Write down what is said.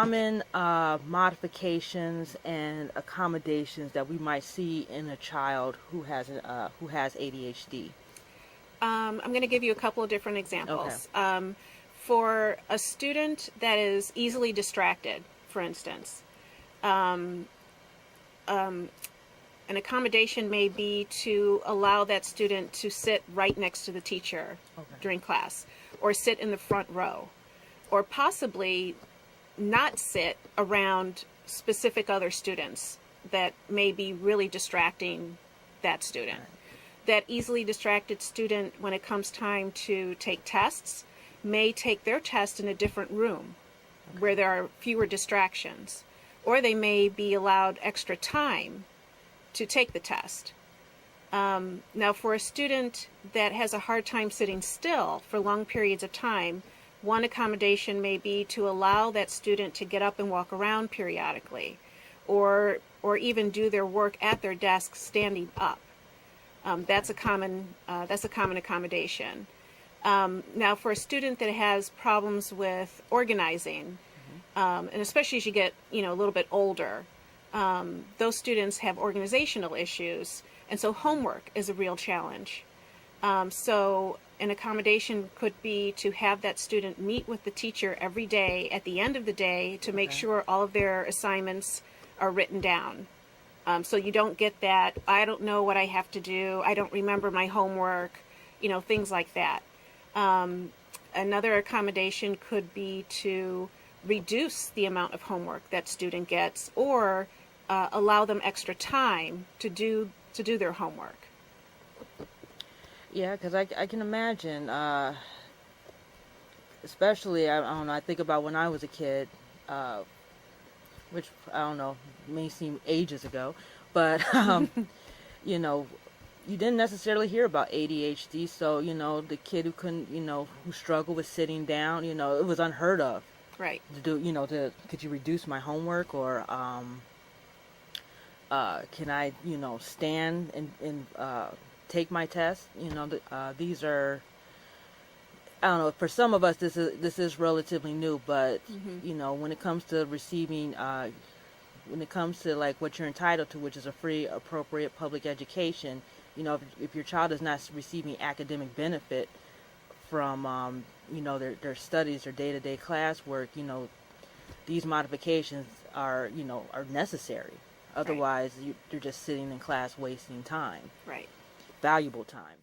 common modifications and accommodations that we might see in a child who has ADHD? I'm going to give you a couple of different examples. Okay. For a student that is easily distracted, for instance, um, an accommodation may be to allow that student to sit right next to the teacher during class, or sit in the front row, or possibly not sit around specific other students that may be really distracting that student. That easily distracted student, when it comes time to take tests, may take their test in a different room where there are fewer distractions, or they may be allowed extra time to take the test. Now, for a student that has a hard time sitting still for long periods of time, one accommodation may be to allow that student to get up and walk around periodically, or even do their work at their desk standing up. That's a common accommodation. Now, for a student that has problems with organizing, and especially as you get a little bit older, those students have organizational issues, and so homework is a real challenge. So an accommodation could be to have that student meet with the teacher every day at the end of the day to make sure all of their assignments are written down. So you don't get that, I don't know what I have to do, I don't remember my homework, things like that. Another accommodation could be to reduce the amount of homework that student gets, or allow them extra time to do their homework. Yeah, because I can imagine, especially, I don't know, I think about when I was a kid, which, I don't know, may seem ages ago, but, you didn't necessarily hear about ADHD, so, the kid who couldn't, who struggled with sitting down, it was unheard of. Right. To do, could you reduce my homework, or, can I, stand and take my test? These are, I don't know, for some of us this is relatively new, but when it comes to receiving, when it comes to like what you're entitled to, which is a free, appropriate public education, if your child is not receiving academic benefit from their studies or day-to-day classwork, these modifications are necessary. Otherwise, you're just sitting in class wasting time. Right. Valuable time.